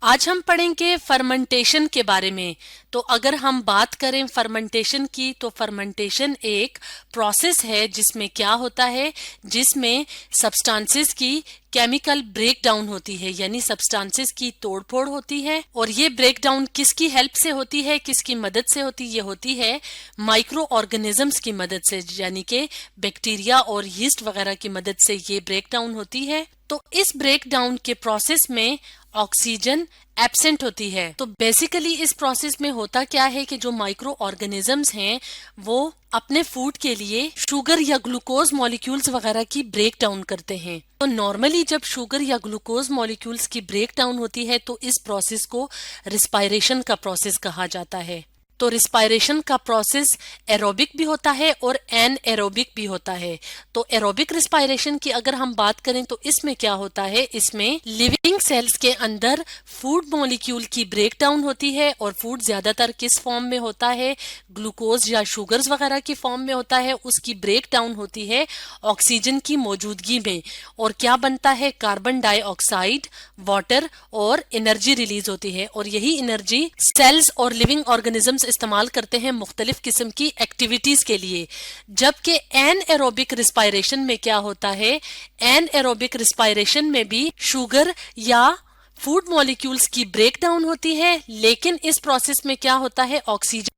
आज हम पढ़ेंगे फर्मेंटेशन के बारे में। तो अगर हम बात करें फर्मेंटेशन की, तो फर्मेंटेशन एक प्रोसेस है जिसमें क्या होता है, जिसमें सब्सटेंसेस की केमिकल ब्रेक डाउन होती है, यानी सब्सटेंसेस की तोड़फोड़ होती है। और ये ब्रेक डाउन किसकी हेल्प से होती है, किसकी मदद से होती है? ये होती है माइक्रो ऑर्गेनिजम्स की मदद से, यानी कि बैक्टीरिया और यीस्ट वगैरह की मदद से ये ब्रेक डाउन होती है। तो इस ब्रेक डाउन के प्रोसेस में ऑक्सीजन एब्सेंट होती है। तो बेसिकली इस प्रोसेस में होता क्या है कि जो माइक्रो ऑर्गेनिजम्स हैं वो अपने फूड के लिए शुगर या ग्लूकोज मॉलिक्यूल्स वगैरह की ब्रेक डाउन करते हैं। तो नॉर्मली जब शुगर या ग्लूकोज मॉलिक्यूल्स की ब्रेक डाउन होती है तो इस प्रोसेस को रिस्पायरेशन का प्रोसेस कहा जाता है। तो रिस्पायरेशन का प्रोसेस एरोबिक भी होता है और एन एरोबिक भी होता है। तो एरोबिक रिस्पायरेशन की अगर हम बात करें तो इसमें क्या होता है, इसमें लिविंग सेल्स के अंदर फूड मॉलिक्यूल की ब्रेक डाउन होती है। और फूड ज्यादातर किस फॉर्म में होता है, ग्लूकोज या शुगर्स वगैरह की फॉर्म में होता है। उसकी ब्रेक डाउन होती है ऑक्सीजन की मौजूदगी में। और क्या बनता है, कार्बन डाइऑक्साइड, वाटर और एनर्जी रिलीज होती है। और यही एनर्जी सेल्स और लिविंग ऑर्गेनिजम्स इस्तेमाल करते हैं मुख्तलिफ किस्म की एक्टिविटीज के लिए। जबकि एन एरोबिक रिस्पायरेशन में क्या होता है, एन एरोबिक रिस्पायरेशन में भी शुगर या फूड मॉलिक्यूल्स की ब्रेक डाउन होती है, लेकिन इस प्रोसेस में क्या होता है, ऑक्सीजन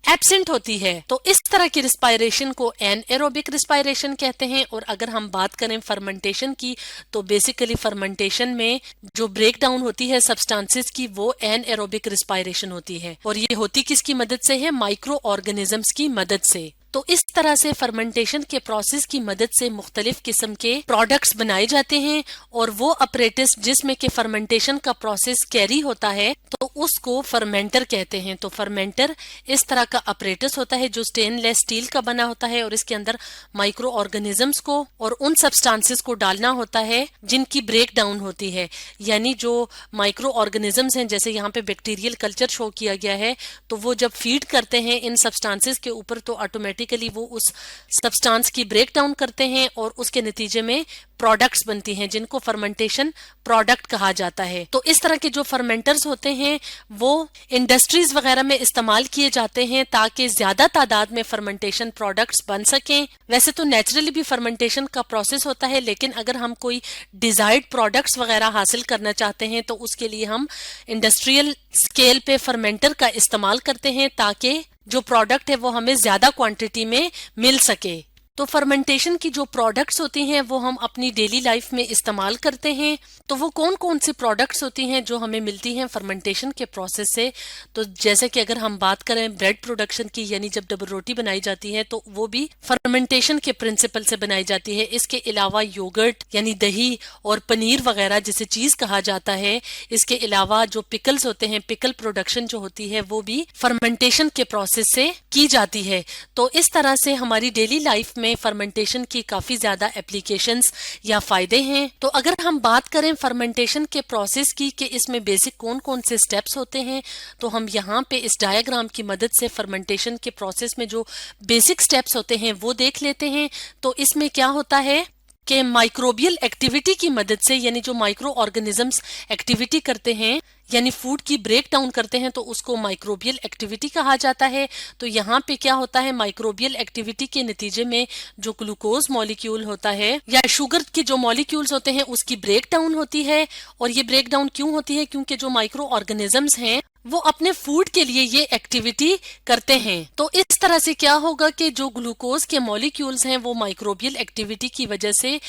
एब्सेंट होती है। तो इस तरह की रिस्पायरेशन को एन एरोबिक रिस्पायरेशन कहते हैं। और अगर हम बात करें फर्मेंटेशन की, तो बेसिकली फर्मेंटेशन में जो ब्रेक डाउन होती है सब्सटेंसेस की, वो एन एरोबिक रिस्पायरेशन होती है। और ये होती किसकी मदद से है, माइक्रो ऑर्गेनिजम्स की मदद से। तो इस तरह से फर्मेंटेशन के प्रोसेस की मदद से मुख्तलिफ किस्म के प्रोडक्ट्स बनाए जाते हैं। और वो अपरेटस जिसमें कि फर्मेंटेशन का प्रोसेस कैरी होता है तो उसको फर्मेंटर कहते हैं। तो फर्मेंटर इस तरह का अपरेटस होता है जो स्टेनलेस स्टील का बना होता है और इसके अंदर माइक्रो ऑर्गेनिजम्स को और उन सब्सटेंसेस को डालना होता है जिनकी ब्रेक डाउन होती है। यानी जो माइक्रो ऑर्गेनिजम्स हैं, जैसे यहाँ पे बैक्टीरियल कल्चर शो किया गया है, तो वो जब फीड करते हैं इन सब्सटेंसेस के ऊपर तो ऑटोमेटिकली वो उस सब्सटेंस की ब्रेक डाउन करते हैं और उसके नतीजे में प्रोडक्ट्स बनती हैं जिनको फर्मेंटेशन प्रोडक्ट कहा जाता है। तो इस तरह के जो फर्मेंटर्स होते हैं वो इंडस्ट्रीज वगैरह में इस्तेमाल किए जाते हैं ताकि ज्यादा तादाद में फर्मेंटेशन प्रोडक्ट्स बन सकें। वैसे तो नेचुरली भी फर्मेंटेशन का प्रोसेस होता है, लेकिन अगर हम कोई डिजायर्ड प्रोडक्ट्स वगैरह हासिल करना चाहते हैं तो उसके लिए हम इंडस्ट्रियल स्केल पे फर्मेंटर का इस्तेमाल करते हैं ताकि जो प्रोडक्ट है वो हमें ज्यादा क्वांटिटी में मिल सके। तो फर्मेंटेशन की जो प्रोडक्ट्स होती हैं वो हम अपनी डेली लाइफ में इस्तेमाल करते हैं। तो वो कौन कौन सी प्रोडक्ट्स होती हैं जो हमें मिलती हैं फर्मेंटेशन के प्रोसेस से? तो जैसे कि अगर हम बात करें ब्रेड प्रोडक्शन की, यानी जब डबल रोटी बनाई जाती है तो वो भी फर्मेंटेशन के प्रिंसिपल से बनाई जाती है। इसके अलावा योगर्ट यानी दही और पनीर वगैरह जिसे चीज कहा जाता है, इसके अलावा जो पिकल्स होते हैं, पिकल प्रोडक्शन जो होती है वो भी फर्मेंटेशन के प्रोसेस से की जाती है। तो इस तरह से हमारी डेली लाइफ में फर्मेंटेशन की काफी ज्यादा एप्लीकेशंस या फायदे हैं। तो अगर हम बात करें फर्मेंटेशन के प्रोसेस की कि इसमें बेसिक कौन कौन से स्टेप्स होते हैं, तो हम यहाँ पे इस डायग्राम की मदद से फर्मेंटेशन के प्रोसेस में जो बेसिक स्टेप्स होते हैं वो देख लेते हैं। तो इसमें क्या होता है कि माइक्रोबियल एक्टिविटी की मदद से, यानी जो माइक्रो ऑर्गेनिजम्स एक्टिविटी करते हैं यानी फूड की ब्रेक डाउन करते हैं, तो उसको माइक्रोबियल एक्टिविटी कहा जाता है। तो यहाँ पे क्या होता है, माइक्रोबियल एक्टिविटी के नतीजे में जो ग्लूकोज मॉलिक्यूल होता है या शुगर के जो मॉलिक्यूल्स होते हैं उसकी ब्रेक डाउन होती है। और ये ब्रेक डाउन क्यों होती है, क्योंकि जो माइक्रो ऑर्गेनिजम्स हैं वो अपने फूड के लिए ये एक्टिविटी करते हैं। तो इस तरह से क्या होगा कि जो ग्लूकोज के मॉलिक्यूल्स हैं वो माइक्रोबियल एक्टिविटी की वजह से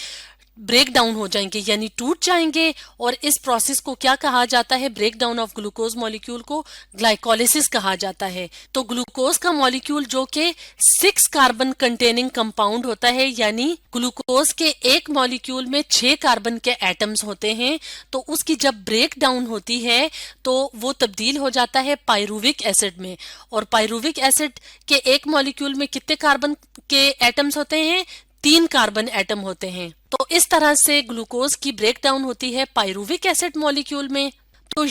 ब्रेक डाउन हो जाएंगे यानी टूट जाएंगे। और इस प्रोसेस को क्या कहा जाता है, break down of glucose molecule को ग्लाइकोलिसिस कहा जाता है। तो ग्लूकोज का मॉलिक्यूल जो कि 6 कार्बन कंटेनिंग कंपाउंड होता है, यानी ग्लूकोज के एक मॉलिक्यूल में 6 कार्बन के एटम्स होते हैं, तो उसकी जब ब्रेक डाउन होती है तो वो तब्दील हो जाता है पायरुविक एसिड में। और पायरुविक एसिड के एक मॉलिक्यूल में कितने कार्बन के एटम्स होते हैं, 3 कार्बन एटम होते हैं। तो इस तरह से ग्लूकोज की ब्रेक डाउन होती है पायरुविक एसिड मॉलिक्यूल में। तो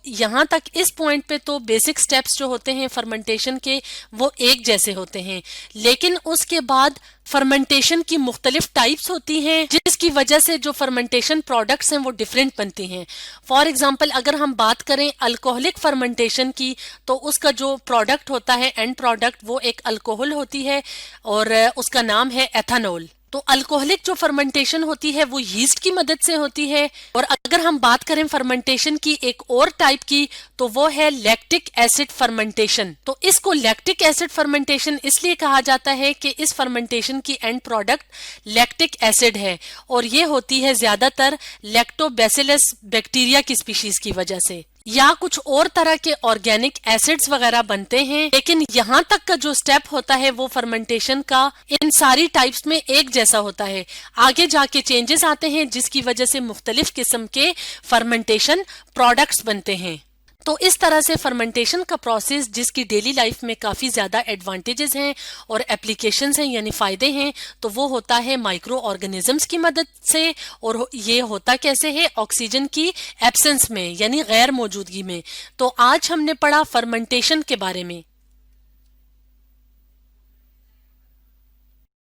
यहाँ तक इस पॉइंट पे तो बेसिक स्टेप्स जो होते हैं फर्मेंटेशन के वो एक जैसे होते हैं, लेकिन उसके बाद फर्मेंटेशन की मुख्तलिफ टाइप्स होती हैं जिसकी वजह से जो फर्मेंटेशन प्रोडक्ट्स हैं वो डिफरेंट बनती हैं। फॉर एग्जांपल अगर हम बात करें अल्कोहलिक फर्मेंटेशन की, तो उसका जो प्रोडक्ट होता है, एंड प्रोडक्ट, वो एक अल्कोहल होती है और उसका नाम है एथेनॉल। तो अल्कोहलिक जो फर्मेंटेशन होती है वो यीस्ट की मदद से होती है। और अगर हम बात करें फर्मेंटेशन की एक और टाइप की, तो वो है लैक्टिक एसिड फर्मेंटेशन। तो इसको लैक्टिक एसिड फर्मेंटेशन इसलिए कहा जाता है कि इस फर्मेंटेशन की एंड प्रोडक्ट लैक्टिक एसिड है, और ये होती है ज्यादातर लैक्टोबैसिलस बैक्टीरिया की स्पीशीज की वजह से, या कुछ और तरह के ऑर्गेनिक एसिड्स वगैरह बनते हैं। लेकिन यहाँ तक का जो स्टेप होता है वो फर्मेंटेशन का इन सारी टाइप्स में एक जैसा होता है। आगे जाके चेंजेस आते हैं जिसकी वजह से मुख्तलिफ किस्म के फर्मेंटेशन प्रोडक्ट्स बनते हैं। तो इस तरह से फर्मेंटेशन का प्रोसेस, जिसकी डेली लाइफ में काफी ज्यादा एडवांटेजेस हैं और एप्लीकेशंस हैं यानी फायदे हैं, तो वो होता है माइक्रो ऑर्गेनिजम्स की मदद से। और ये होता कैसे है? ऑक्सीजन की एब्सेंस में यानी गैर मौजूदगी में। तो आज हमने पढ़ा फर्मेंटेशन के बारे में।